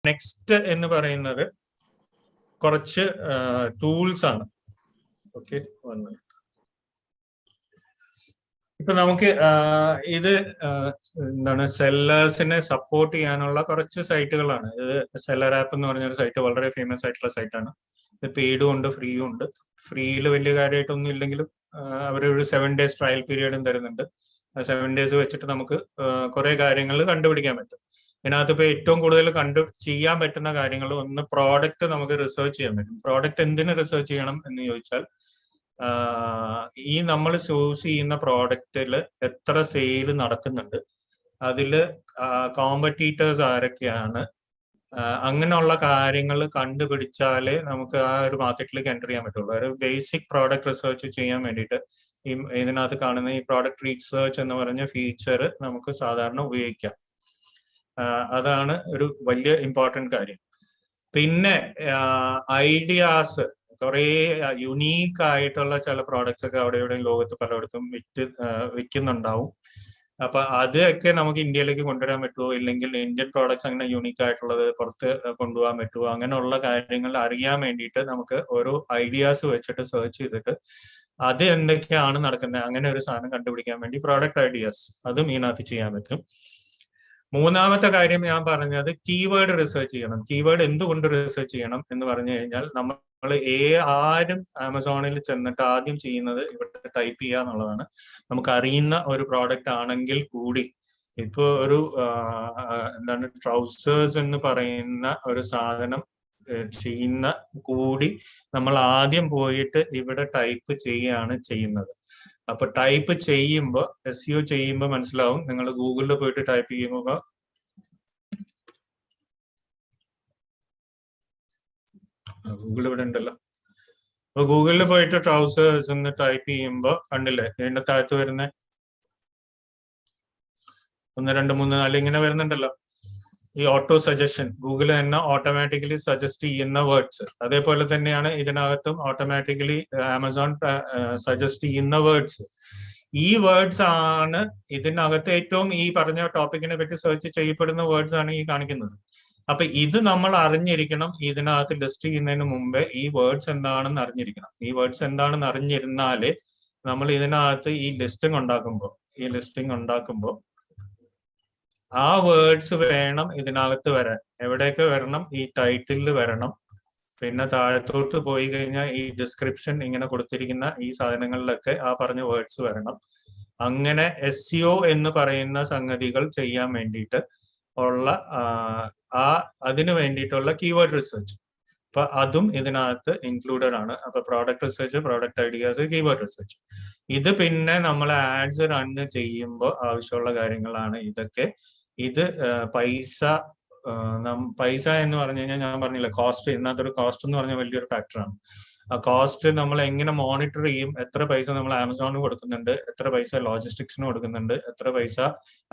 Next എന്ന് പറയുന്നത് കുറച്ച് ടൂൾസ് ആണ്. ഓക്കെ, ഇപ്പൊ നമുക്ക് ഇത് എന്താണ് സെല്ലേഴ്സിനെ സപ്പോർട്ട് ചെയ്യാനുള്ള കുറച്ച് സൈറ്റുകളാണ്. ഇത് സെല്ലർ ആപ്പ് എന്ന് പറഞ്ഞൊരു സൈറ്റ് വളരെ ഫേമസ് ആയിട്ടുള്ള സൈറ്റാണ്. ഇത് പെയ്ഡും ഉണ്ട്, ഫ്രീയും ഉണ്ട്. ഫ്രീയിൽ വലിയ കാര്യമായിട്ടൊന്നും ഇല്ലെങ്കിലും അവരൊരു 7 days ട്രയൽ പീരീഡും തരുന്നുണ്ട്. 7 days വെച്ചിട്ട് നമുക്ക് കുറെ കാര്യങ്ങൾ കണ്ടുപിടിക്കാൻ പറ്റും. ഇതിനകത്ത് ഇപ്പൊ ഏറ്റവും കൂടുതൽ ചെയ്യാൻ പറ്റുന്ന കാര്യങ്ങൾ, ഒന്ന് പ്രോഡക്റ്റ് നമുക്ക് റിസർച്ച് ചെയ്യാൻ പറ്റും. പ്രോഡക്റ്റ് എന്തിന് റിസർച്ച് ചെയ്യണം എന്ന് ചോദിച്ചാൽ, ഈ നമ്മൾ ചൂസ് ചെയ്യുന്ന പ്രോഡക്റ്റിൽ എത്ര സെയിൽ നടക്കുന്നുണ്ട്, അതില് കോമ്പറ്റീറ്റേഴ്സ് ആരൊക്കെയാണ്, അങ്ങനെയുള്ള കാര്യങ്ങൾ കണ്ടുപിടിച്ചാലേ നമുക്ക് ആ ഒരു മാർക്കറ്റിലേക്ക് എൻ്റർ ചെയ്യാൻ പറ്റുള്ളൂ. ഒരു ബേസിക് പ്രോഡക്റ്റ് റിസർച്ച് ചെയ്യാൻ വേണ്ടിയിട്ട് ഇതിനകത്ത് കാണുന്ന ഈ പ്രോഡക്റ്റ് റീസേർച്ച് എന്ന് പറഞ്ഞ ഫീച്ചർ നമുക്ക് സാധാരണ ഉപയോഗിക്കാം. അതാണ് ഒരു വലിയ ഇമ്പോർട്ടൻറ്റ് കാര്യം. പിന്നെ ഐഡിയാസ്, കുറെ യുണീക്ക് ആയിട്ടുള്ള ചില പ്രോഡക്ട്സ് ഒക്കെ അവിടെ ഇവിടെ ലോകത്ത് പലയിടത്തും വിൽക്കുന്നുണ്ടാവും. അപ്പൊ അതൊക്കെ നമുക്ക് ഇന്ത്യയിലേക്ക് കൊണ്ടുവരാൻ പറ്റുമോ, ഇല്ലെങ്കിൽ ഇന്ത്യൻ പ്രോഡക്ട്സ് അങ്ങനെ യുണീക്ക് ആയിട്ടുള്ളത് പുറത്ത് കൊണ്ടുപോകാൻ പറ്റുമോ, അങ്ങനെയുള്ള കാര്യങ്ങൾ അറിയാൻ വേണ്ടിയിട്ട് നമുക്ക് ഓരോ ഐഡിയാസ് വെച്ചിട്ട് സെർച്ച് ചെയ്തിട്ട് അത് എന്തൊക്കെയാണ് നടക്കുന്നത്, അങ്ങനെ ഒരു സാധനം കണ്ടുപിടിക്കാൻ വേണ്ടി പ്രോഡക്റ്റ് ഐഡിയാസ് അതും ഇതിനകത്ത് ചെയ്യാൻ പറ്റും. മൂന്നാമത്തെ കാര്യം ഞാൻ പറഞ്ഞത് കീവേഡ് റിസർച്ച് ചെയ്യണം. കീവേഡ് എന്തുകൊണ്ട് റിസർച്ച് ചെയ്യണം എന്ന് പറഞ്ഞു കഴിഞ്ഞാൽ, നമ്മൾ ആരും ആമസോണിൽ ചെന്നിട്ട് ആദ്യം ചെയ്യുന്നത് ഇവിടെ ടൈപ്പ് ചെയ്യുക എന്നുള്ളതാണ്. നമുക്ക് അറിയുന്ന ഒരു പ്രോഡക്റ്റ് ആണെങ്കിൽ കൂടി, ഇപ്പൊ ഒരു എന്താണ് ട്രൗസേഴ്സ് എന്ന് പറയുന്ന ഒരു സാധനം ചെയ്യുന്ന കൂടി നമ്മൾ ആദ്യം പോയിട്ട് ഇവിടെ ടൈപ്പ് ചെയ്യുകയാണ് ചെയ്യുന്നത്. അപ്പൊ ടൈപ്പ് ചെയ്യുമ്പോൾ, SEO ചെയ്യുമ്പോൾ മനസ്സിലാവും. നിങ്ങൾ ഗൂഗിളിൽ പോയിട്ട് ടൈപ്പ് ചെയ്യുമ്പോൾ, ഗൂഗിൾ ഇവിടെ ഉണ്ടല്ലോ, അപ്പൊ ഗൂഗിളിൽ പോയിട്ട് ട്രൗസേഴ്സ് എന്ന് ടൈപ്പ് ചെയ്യുമ്പോൾ കണ്ടില്ലേ, ഇതിന്റെ താഴത്ത് വരുന്ന 1 2 3 4 ഇങ്ങനെ വരുന്നുണ്ടല്ലോ. ഈ ഓട്ടോ സജഷൻ, ഗൂഗിൾ തന്നെ ഓട്ടോമാറ്റിക്കലി സജസ്റ്റ് ചെയ്യുന്ന വേർഡ്സ്. അതേപോലെ തന്നെയാണ് ഇതിനകത്തും ഓട്ടോമാറ്റിക്കലി ആമസോൺ സജസ്റ്റ് ചെയ്യുന്ന വേർഡ്സ്. ഈ വേർഡ്സ് ആണ് ഇതിനകത്ത് ഏറ്റവും ഈ പറഞ്ഞ ടോപ്പിക്കിനെ പറ്റി സെർച്ച് ചെയ്യപ്പെടുന്ന വേർഡ്സ് ആണ് ഈ കാണിക്കുന്നത്. അപ്പൊ ഇത് നമ്മൾ അറിഞ്ഞിരിക്കണം. ഇതിനകത്ത് ലിസ്റ്റ് ചെയ്യുന്നതിന് മുമ്പേ ഈ വേർഡ്സ് എന്താണെന്ന് അറിഞ്ഞിരിക്കണം. ഈ വേർഡ്സ് എന്താണെന്ന് അറിഞ്ഞിരുന്നാലേ നമ്മൾ ഇതിനകത്ത് ഈ ലിസ്റ്റിംഗ് ഉണ്ടാക്കുമ്പോൾ ആ വേർഡ്സ് വേണം ഇതിനകത്ത് വരാൻ. എവിടെയൊക്കെ വരണം? ഈ ടൈറ്റിലിൽ വരണം. പിന്നെ താഴത്തോട്ട് പോയി കഴിഞ്ഞാൽ ഈ ഡിസ്ക്രിപ്ഷൻ ഇങ്ങനെ കൊടുത്തിരിക്കുന്ന ഈ സാധനങ്ങളിലൊക്കെ ആ പറഞ്ഞ വേർഡ്സ് വരണം. അങ്ങനെ SEO എന്ന് പറയുന്ന സംഗതികൾ ചെയ്യാൻ വേണ്ടിയിട്ട് ഉള്ള അതിന് വേണ്ടിയിട്ടുള്ള കീവേഡ് റിസർച്ച്, അപ്പൊ അതും ഇതിനകത്ത് ഇൻക്ലൂഡഡ് ആണ്. അപ്പൊ product research, product ideas, keyword research. ഇത് പിന്നെ നമ്മൾ ആഡ്സ് റണ്ണ് ചെയ്യുമ്പോൾ ആവശ്യമുള്ള കാര്യങ്ങളാണ് ഇതൊക്കെ. ഇത് പൈസ എന്ന് പറഞ്ഞു കഴിഞ്ഞാൽ ഞാൻ പറഞ്ഞില്ല, കോസ്റ്റ്. ഇതിനകത്തൊരു കോസ്റ്റ് എന്ന് പറഞ്ഞാൽ വലിയൊരു ഫാക്ടറാണ്. ആ കോസ്റ്റ് നമ്മൾ എങ്ങനെ മോണിറ്റർ ചെയ്യും? എത്ര പൈസ നമ്മൾ ആമസോണിന് കൊടുക്കുന്നുണ്ട്, എത്ര പൈസ ലോജിസ്റ്റിക്സിന് കൊടുക്കുന്നുണ്ട്, എത്ര പൈസ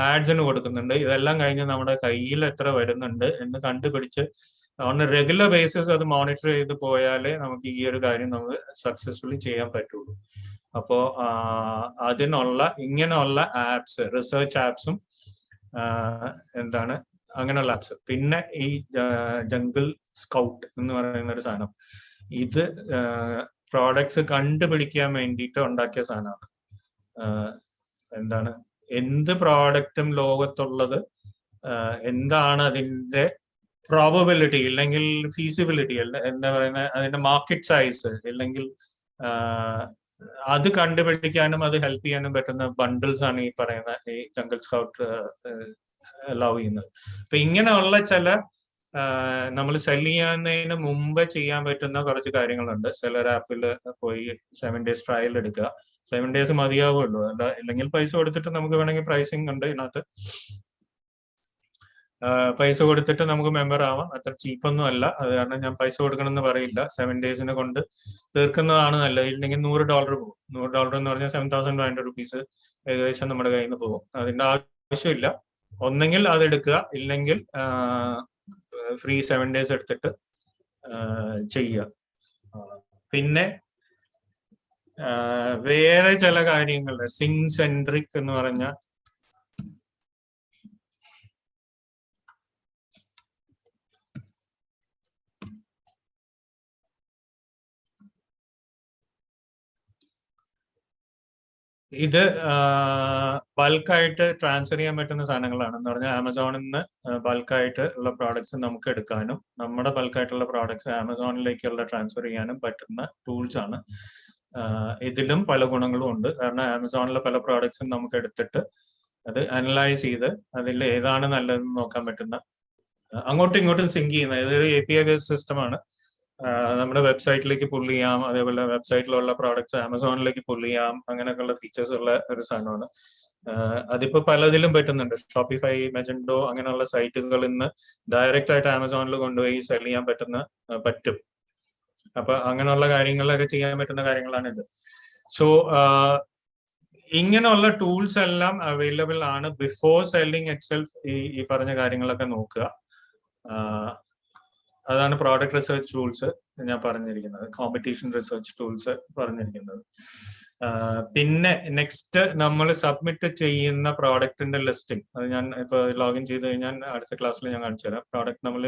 ആഡ്സിന് കൊടുക്കുന്നുണ്ട്, ഇതെല്ലാം കഴിഞ്ഞ് നമ്മുടെ കയ്യിൽ എത്ര വരുന്നുണ്ട് എന്ന് കണ്ടുപിടിച്ച് ഓൺ എ റെഗുലർ ബേസിസ് അത് മോണിറ്റർ ചെയ്ത് പോയാലേ നമുക്ക് ഈ ഒരു കാര്യം നമുക്ക് സക്സസ്ഫുള്ളി ചെയ്യാൻ പറ്റുള്ളൂ. അപ്പോ അതിനുള്ള ഇങ്ങനെയുള്ള ആപ്സ്, റിസർച്ച് ആപ്സും എന്താണ് അങ്ങനെയുള്ള ആപ്സ്. പിന്നെ ഈ ജംഗിൾ സ്കൗട്ട് എന്ന് പറയുന്ന ഒരു സാധനം, ഇത് പ്രോഡക്ട്സ് കണ്ടുപിടിക്കാൻ വേണ്ടിയിട്ട് ഉണ്ടാക്കിയ സാധനമാണ്. എന്താണ്, എന്ത് പ്രോഡക്റ്റും ലോകത്തുള്ളത് എന്താണ് അതിന്റെ പ്രോബബിലിറ്റി ഇല്ലെങ്കിൽ ഫീസിബിലിറ്റി, എന്താ പറയുന്ന അതിന്റെ മാർക്കറ്റ് സൈസ്, ഇല്ലെങ്കിൽ അത് കണ്ടുപിടിക്കാനും അത് ഹെൽപ്പ് ചെയ്യാനും പറ്റുന്ന ബണ്ടിൽസ് ആണ് ഈ പറയുന്ന ഈ ജംഗിൾ സ്കൗട്ട് അലൗ ചെയ്യുന്നത്. അപ്പൊ ഇങ്ങനെയുള്ള ചില നമ്മൾ സെൽ ചെയ്യുന്നതിന് മുമ്പ് ചെയ്യാൻ പറ്റുന്ന കുറച്ച് കാര്യങ്ങളുണ്ട്. സെല്ലർ ആപ്പിൽ പോയി 7 days ട്രയൽ എടുക്കുക. 7 days മതിയാവുള്ളൂ. ഇല്ലെങ്കിൽ പൈസ കൊടുത്തിട്ട് നമുക്ക് വേണമെങ്കിൽ പ്രൈസിങ് ഉണ്ട് ഇതിനകത്ത്. പൈസ കൊടുത്തിട്ട് നമുക്ക് മെമ്പർ ആവാം. അത്ര ചീപ്പൊന്നും അല്ല. അത് കാരണം ഞാൻ പൈസ കൊടുക്കണം എന്ന് പറയില്ല. 7 days കൊണ്ട് തീർക്കുന്നതാണ് നല്ലത്. ഇല്ലെങ്കിൽ $100 പോകും. $100 എന്ന് പറഞ്ഞാൽ 7,500 rupees ഏകദേശം നമ്മുടെ കയ്യിൽ നിന്ന് പോകും. അതിന്റെ ആവശ്യമില്ല. ഒന്നെങ്കിൽ അത് എടുക്കുക, ഇല്ലെങ്കിൽ ഫ്രീ 7 days എടുത്തിട്ട് ചെയ്യുക. പിന്നെ വേറെ ചില കാര്യങ്ങൾ, സിങ് സെൻട്രിക് എന്ന് പറഞ്ഞ ഇത് ബൾക്കായിട്ട് ട്രാൻസ്ഫർ ചെയ്യാൻ പറ്റുന്ന സാധനങ്ങളാണ്. എന്ന് പറഞ്ഞാൽ ആമസോണിൽ നിന്ന് ബൾക്കായിട്ട് ഉള്ള പ്രോഡക്ട്സ് നമുക്ക് എടുക്കാനും നമ്മുടെ ബൾക്കായിട്ടുള്ള പ്രോഡക്ട്സ് ആമസോണിലേക്കുള്ള ട്രാൻസ്ഫർ ചെയ്യാനും പറ്റുന്ന ടൂൾസ് ആണ്. ഇതിലും പല ഗുണങ്ങളും ഉണ്ട്. കാരണം ആമസോണിലെ പല പ്രോഡക്ട്സും നമുക്ക് എടുത്തിട്ട് അത് അനലൈസ് ചെയ്ത് അതിൽ ഏതാണ് നല്ലതെന്ന് നോക്കാൻ പറ്റുന്ന, അങ്ങോട്ടും ഇങ്ങോട്ടും സിങ്ക് ചെയ്യുന്ന ഇതൊരു API ബേസ്ഡ് സിസ്റ്റമാണ്. നമ്മുടെ വെബ്സൈറ്റിലേക്ക് പുള്ള് ചെയ്യാം, അതേപോലെ വെബ്സൈറ്റിലുള്ള പ്രോഡക്ട്സ് ആമസോണിലേക്ക് പുള്ള് ചെയ്യാം, അങ്ങനെയൊക്കെയുള്ള ഫീച്ചേഴ്സ് ഉള്ള ഒരു സാധനമാണ്. അതിപ്പോ പലതിലും പറ്റുന്നുണ്ട്. ഷോപ്പിഫൈ, മെജൻഡോ അങ്ങനെയുള്ള സൈറ്റുകളിൽ നിന്ന് ഡയറക്റ്റ് ആയിട്ട് ആമസോണിൽ കൊണ്ടുപോയി സെൽ ചെയ്യാൻ പറ്റും. അപ്പൊ അങ്ങനെയുള്ള കാര്യങ്ങളൊക്കെ ചെയ്യാൻ പറ്റുന്ന കാര്യങ്ങളാണ് ഇത്. സോ ഇങ്ങനെയുള്ള ടൂൾസ് എല്ലാം അവൈലബിൾ ആണ്. ബിഫോർ സെല്ലിംഗ് ഇറ്റ്സെൽഫ് ഈ പറഞ്ഞ കാര്യങ്ങളൊക്കെ നോക്കുക. അതാണ് പ്രോഡക്റ്റ് റിസർച്ച് ടൂൾസ് ഞാൻ പറഞ്ഞിരിക്കുന്നത്, കോമ്പറ്റീഷൻ റിസർച്ച് ടൂൾസ് പറഞ്ഞിരിക്കുന്നത്. പിന്നെ നെക്സ്റ്റ് നമ്മൾ സബ്മിറ്റ് ചെയ്യുന്ന പ്രോഡക്റ്റിന്റെ ലിസ്റ്റിംഗ്, അത് ഞാൻ ഇപ്പൊ ലോഗിൻ ചെയ്ത് കഴിഞ്ഞാൽ അടുത്ത ക്ലാസ്സിൽ ഞാൻ കാണിച്ചു തരാം. പ്രോഡക്റ്റ് നമ്മൾ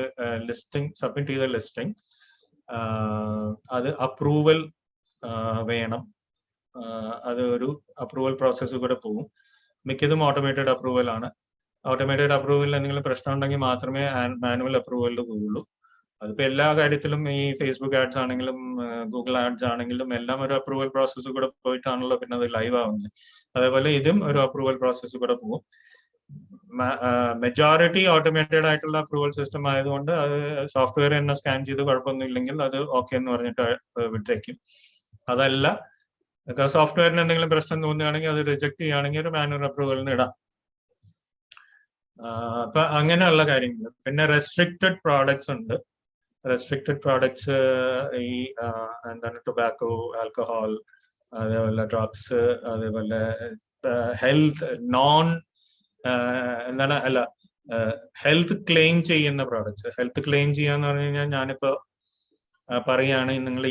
സബ്മിറ്റ് ചെയ്ത ലിസ്റ്റിംഗ് അത് അപ്രൂവൽ വേണം. അത് ഒരു അപ്രൂവൽ പ്രോസസ്സ് കൂടെ പോകും. മിക്കതും ഓട്ടോമേറ്റഡ് അപ്രൂവൽ ആണ്. ഓട്ടോമേറ്റഡ് അപ്രൂവലിൽ എന്തെങ്കിലും പ്രശ്നം ഉണ്ടെങ്കിൽ മാത്രമേ മാനുവൽ അപ്രൂവലിൽ പോകുള്ളൂ. അതിപ്പോ എല്ലാ കാര്യത്തിലും ഈ ഫേസ്ബുക്ക് ആഡ്സ് ആണെങ്കിലും ഗൂഗിൾ ആഡ്സ് ആണെങ്കിലും എല്ലാം ഒരു അപ്രൂവൽ പ്രോസസ്സ് കൂടെ പോയിട്ടാണല്ലോ പിന്നെ അത് ലൈവ് ആവുന്നത്. അതേപോലെ ഇതും ഒരു അപ്രൂവൽ പ്രോസസ്സ് കൂടെ പോകും. മെജോറിറ്റി ഓട്ടോമേറ്റഡ് ആയിട്ടുള്ള അപ്രൂവൽ സിസ്റ്റം ആയതുകൊണ്ട് അത് സോഫ്റ്റ്വെയർ തന്നെ സ്കാൻ ചെയ്ത് കുഴപ്പമൊന്നും ഇല്ലെങ്കിൽ അത് ഓക്കെ എന്ന് പറഞ്ഞിട്ട് വിട്ടേക്കും. അതല്ല, സോഫ്റ്റ്വെയറിന് എന്തെങ്കിലും പ്രശ്നം തോന്നുകയാണെങ്കിൽ അത് റിജക്ട് ചെയ്യുകയാണെങ്കിൽ ഒരു മാനുവൽ അപ്രൂവലിന് ഇടാം. അപ്പൊ അങ്ങനെയുള്ള കാര്യങ്ങൾ. പിന്നെ റെസ്ട്രിക്റ്റഡ് പ്രോഡക്ട്സ് ഉണ്ട്. റെസ്ട്രിക്റ്റഡ് പ്രോഡക്ട്സ് ഈ എന്താണ് ടൊബാക്കോ, ആൽക്കഹോൾ, അതേപോലെ ഡ്രഗ്സ്, അതേപോലെ ഹെൽത്ത് ഹെൽത്ത് ക്ലെയിം ചെയ്യുന്ന പ്രോഡക്ട്സ്. ഹെൽത്ത് ക്ലെയിം ചെയ്യാന്ന് പറഞ്ഞു കഴിഞ്ഞാൽ ഞാനിപ്പോ പറയുകയാണെങ്കിൽ നിങ്ങൾ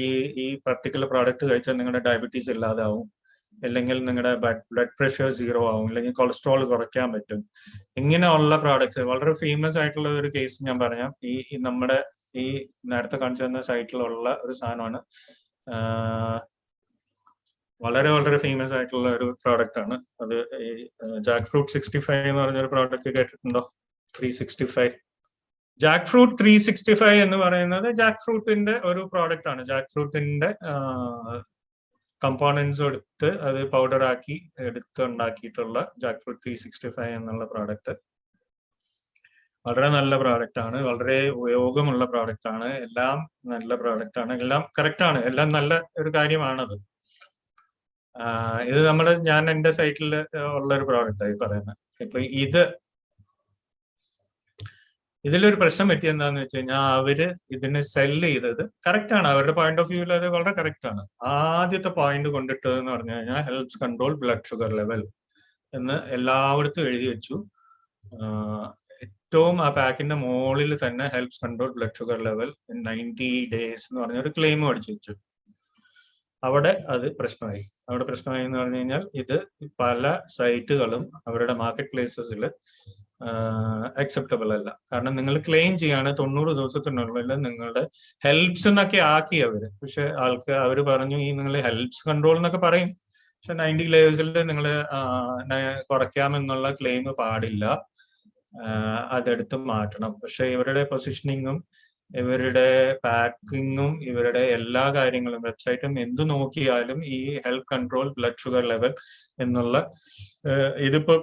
ഈ പർട്ടിക്കുലർ പ്രോഡക്റ്റ് കഴിച്ചാൽ നിങ്ങളുടെ ഡയബറ്റീസ് ഇല്ലാതാവും, അല്ലെങ്കിൽ നിങ്ങളുടെ ബ്ലഡ് പ്രഷർ 0 ആവും, അല്ലെങ്കിൽ കൊളസ്ട്രോൾ കുറയ്ക്കാൻ പറ്റും. ഇങ്ങനെയുള്ള പ്രോഡക്ട്സ് വളരെ ഫേമസ് ആയിട്ടുള്ള ഒരു കേസ് ഞാൻ പറയാം. ഈ നമ്മുടെ ഈ നേരത്തെ കാണിച്ചു തന്ന സൈറ്റിലുള്ള ഒരു സാധനമാണ്. വളരെ വളരെ ഫേമസ് ആയിട്ടുള്ള ഒരു പ്രോഡക്റ്റ് ആണ് അത്. ഈ ജാക്ക് ഫ്രൂട്ട് 65 എന്ന് പറഞ്ഞൊരു പ്രോഡക്റ്റ് കേട്ടിട്ടുണ്ടോ? 365 ജാക്ക് ഫ്രൂട്ട് 365 എന്ന് പറയുന്നത് ജാക്ക് ഫ്രൂട്ടിന്റെ ഒരു പ്രോഡക്റ്റ് ആണ്. ജാക്ക് ഫ്രൂട്ടിന്റെ കമ്പോണൻസ് എടുത്ത് അത് പൗഡർ ആക്കി ഉണ്ടാക്കിയിട്ടുള്ള ജാക്ക് ഫ്രൂട്ട് 365 എന്നുള്ള പ്രോഡക്റ്റ് വളരെ നല്ല പ്രോഡക്റ്റ് ആണ്. വളരെ ഉപയോഗമുള്ള പ്രോഡക്റ്റ് ആണ്. എല്ലാം നല്ല പ്രോഡക്റ്റ് ആണ്. എല്ലാം കറക്റ്റ് ആണ്. എല്ലാം നല്ല ഒരു കാര്യമാണത്. ഇത് ഞാൻ എന്റെ സൈറ്റിൽ ഉള്ള ഒരു പ്രോഡക്റ്റ് ആയി പറയുന്നത്. ഇപ്പൊ ഇതിലൊരു പ്രശ്നം പറ്റിയ എന്താന്ന് വെച്ച് കഴിഞ്ഞാൽ അവര് ഇതിനെ സെല്ല് ചെയ്തത് കറക്റ്റ് ആണ്. അവരുടെ പോയിന്റ് ഓഫ് വ്യൂവിൽ അത് വളരെ കറക്റ്റ് ആണ്. ആദ്യത്തെ പോയിന്റ് കൊണ്ടിട്ടത് എന്ന് പറഞ്ഞു കഴിഞ്ഞാൽ helps control blood sugar level എന്ന് എല്ലായിടത്തും എഴുതി വെച്ചു. ഏറ്റവും ആ പാക്കിന്റെ മുകളിൽ തന്നെ helps control blood sugar level in 90 days എന്ന് പറഞ്ഞൊരു ക്ലെയിം അടിച്ചു വെച്ചു. അവിടെ അത് പ്രശ്നമായി. അവിടെ പ്രശ്നമായി എന്ന് പറഞ്ഞു കഴിഞ്ഞാൽ ഇത് പല സൈറ്റുകളും അവരുടെ മാർക്കറ്റ് പ്ലേസസിൽ അക്സെപ്റ്റബിൾ അല്ല. കാരണം നിങ്ങൾ ക്ലെയിം ചെയ്യാണ് 90 ദിവസത്തിനുള്ളിൽ നിങ്ങളുടെ ഹെൽപ്സ് എന്നൊക്കെ ആക്കി അവര്. പക്ഷെ അവര് പറഞ്ഞു ഈ നിങ്ങൾ ഹെൽപ്സ് കൺട്രോൾ എന്നൊക്കെ പറയും, പക്ഷെ 90 days നിങ്ങൾ കുറയ്ക്കാമെന്നുള്ള ക്ലെയിം പാടില്ല, അതെടുത്ത് മാറ്റണം. പക്ഷെ ഇവരുടെ പൊസിഷനിങ്ങും ഇവരുടെ പാക്കിങ്ങും ഇവരുടെ എല്ലാ കാര്യങ്ങളും വെബ്സൈറ്റും എന്ത് നോക്കിയാലും ഈ health control blood sugar level എന്നുള്ള ഇതിപ്പോ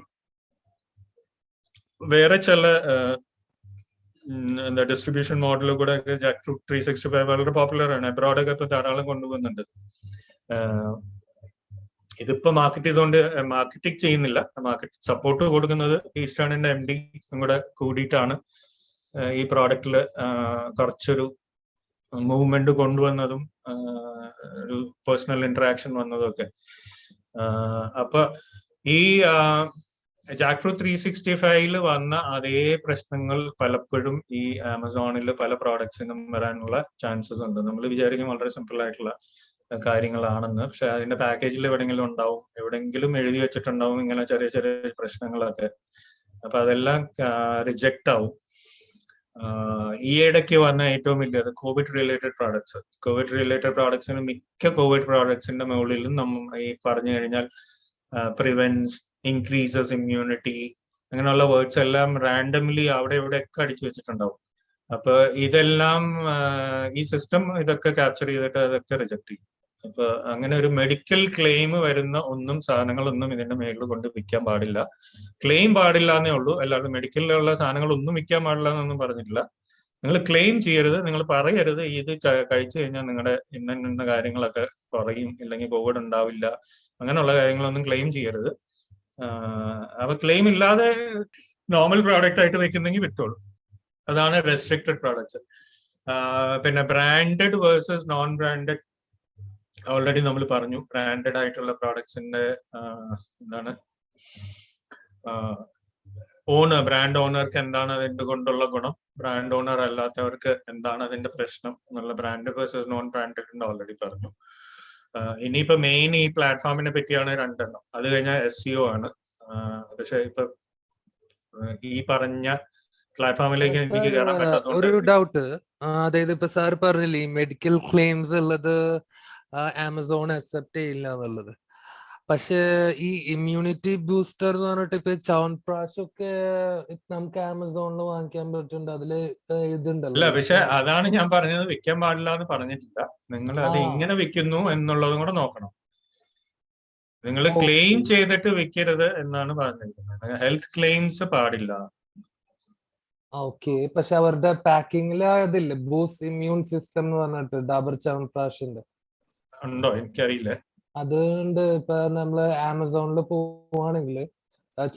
വേറെ ചില ഡിസ്ട്രിബ്യൂഷൻ മോഡൽ കൂടെ ജാക്ക് ഫ്രൂട്ട് 365 വളരെ പോപ്പുലർ ആണ്. അബ്രോഡൊക്കെ ഇപ്പൊ ധാരാളം കൊണ്ടുപോകുന്നുണ്ട്. ഇതിപ്പോ മാർക്കറ്റിംഗ് ചെയ്യുന്നില്ല. മാർക്കറ്റ് സപ്പോർട്ട് കൊടുക്കുന്നത് ഈസ്റ്റേണിന്റെ MD കൂടെ കൂടിയിട്ടാണ് ഈ പ്രോഡക്റ്റിൽ കുറച്ചൊരു മൂവ്മെന്റ് കൊണ്ടുവന്നതും ഒരു പേഴ്സണൽ ഇന്ററാക്ഷൻ വന്നതും ഒക്കെ. അപ്പൊ ഈ ജാക്ക് ഫ്രൂട്ട് 365 വന്ന അതേ പ്രശ്നങ്ങൾ പലപ്പോഴും ഈ ആമസോണിൽ പല പ്രോഡക്ട്സിനും വരാനുള്ള ചാൻസസ് ഉണ്ട്. നമ്മൾ വിചാരിക്കും വളരെ സിമ്പിൾ ആയിട്ടുള്ള കാര്യങ്ങളാണെന്ന്, പക്ഷെ അതിന്റെ പാക്കേജിൽ എവിടെയെങ്കിലും ഉണ്ടാവും, എവിടെയെങ്കിലും എഴുതി വെച്ചിട്ടുണ്ടാവും ഇങ്ങനെ ചെറിയ ചെറിയ പ്രശ്നങ്ങളൊക്കെ. അപ്പൊ അതെല്ലാം റിജക്റ്റ് ആവും. ഈ ഇടയ്ക്ക് വന്ന ഏറ്റവും വലിയത് Covid related products. Covid related പ്രോഡക്ട്സിന് മിക്ക കോവിഡ് പ്രോഡക്ട്സിന്റെ മുകളിലും ഈ പറഞ്ഞു കഴിഞ്ഞാൽ പ്രിവെൻസ്, ഇൻക്രീസസ് ഇമ്മ്യൂണിറ്റി, അങ്ങനെയുള്ള വേർഡ്സ് എല്ലാം റാൻഡംലി അവിടെ ഇവിടെ ഒക്കെ അടിച്ചു വെച്ചിട്ടുണ്ടാവും. അപ്പൊ ഇതെല്ലാം ഈ സിസ്റ്റം ഇതൊക്കെ ക്യാപ്ചർ ചെയ്തിട്ട് അതൊക്കെ റിജക്ട് ചെയ്യും. അപ്പൊ അങ്ങനെ ഒരു മെഡിക്കൽ ക്ലെയിം വരുന്ന സാധനങ്ങളൊന്നും ഇതിന്റെ മേളിൽ കൊണ്ട് വിൽക്കാൻ പാടില്ല. ക്ലെയിം പാടില്ല എന്നേ ഉള്ളൂ, അല്ലാതെ മെഡിക്കലിലുള്ള സാധനങ്ങളൊന്നും വിൽക്കാൻ പാടില്ല എന്നൊന്നും പറഞ്ഞിട്ടില്ല. നിങ്ങൾ ക്ലെയിം ചെയ്യരുത്, നിങ്ങൾ പറയരുത് ഇത് കഴിച്ചു കഴിഞ്ഞാൽ നിങ്ങളുടെ ഇന്ന കാര്യങ്ങളൊക്കെ കുറയും, ഇല്ലെങ്കിൽ കോവിഡ് ഉണ്ടാവില്ല, അങ്ങനെയുള്ള കാര്യങ്ങളൊന്നും ക്ലെയിം ചെയ്യരുത്. അപ്പൊ ക്ലെയിം ഇല്ലാതെ നോർമൽ പ്രോഡക്റ്റ് ആയിട്ട് വെക്കുന്നെങ്കിൽ വിറ്റോളൂ. അതാണ് റെസ്ട്രിക്റ്റഡ് പ്രോഡക്ട്സ്. പിന്നെ branded versus non branded already നമ്മൾ പറഞ്ഞു. ബ്രാൻഡഡ് ആയിട്ടുള്ള പ്രോഡക്ട്സിന്റെ എന്താണ് ബ്രാൻഡ് ഓണർക്ക് എന്താണ് അതിന്റെ കൊണ്ടുള്ള ഗുണം, ബ്രാൻഡ് ഓണർ അല്ലാത്തവർക്ക് എന്താണ് അതിന്റെ പ്രശ്നം എന്നുള്ള brand versus non branded already പറഞ്ഞു. ഇനിയിപ്പോ മെയിൻ ഈ പ്ലാറ്റ്ഫോമിനെ പറ്റിയാണ് രണ്ടെണ്ണം. അത് കഴിഞ്ഞാൽ SEO ആണ്. പക്ഷെ ഇപ്പൊ ഈ പറഞ്ഞ പ്ലാറ്റ്ഫോമിലേക്ക് എനിക്ക് കയറാൻ പറ്റാത്തതുകൊണ്ട് ഒരു ഡൗട്ട്, അതായത് ഇപ്പൊ സാർ പറഞ്ഞില്ലേ ഈ മെഡിക്കൽ ക്ലെയിംസ് ഉള്ളത് ആമസോൺ അക്സെപ്റ്റ് ചെയ്യില്ല എന്നുള്ളത്. പക്ഷെ ഈ ഇമ്മ്യൂണിറ്റി ബൂസ്റ്റർ എന്ന് പറഞ്ഞിട്ട് ഇപ്പൊ ചവൻപ്രാശ് ഒക്കെ നമുക്ക് ആമസോണിൽ വാങ്ങിക്കാൻ പറ്റുന്നുണ്ട്. അതില് ഇതുണ്ടല്ലോ. അല്ല, പക്ഷെ അതാണ് ഞാൻ പറഞ്ഞത്, വിൽക്കാൻ പാടില്ല എന്ന് പറഞ്ഞിട്ടില്ല. നിങ്ങൾ അത് എങ്ങനെ വിൽക്കുന്നു എന്നുള്ളതും കൂടെ നോക്കണം. നിങ്ങൾ ക്ലെയിം ചെയ്തിട്ട് വിൽക്കരുത് എന്നാണ് പറഞ്ഞിരിക്കുന്നത്. ഹെൽത്ത് ക്ലെയിംസ് പാടില്ല. ഓക്കെ. പക്ഷെ അവരുടെ പാക്കിങ്ങില് അതില്ല, ബൂസ്റ്റ് ഇമ്മ്യൂൺ സിസ്റ്റം എന്ന് പറഞ്ഞിട്ട് ഡാബർ ചവൻപ്രാഷിന്റെ ഉണ്ടോ എനിക്കറിയില്ല. അതുകൊണ്ട് ഇപ്പൊ നമ്മള് ആമസോണിൽ പോവാണെങ്കിൽ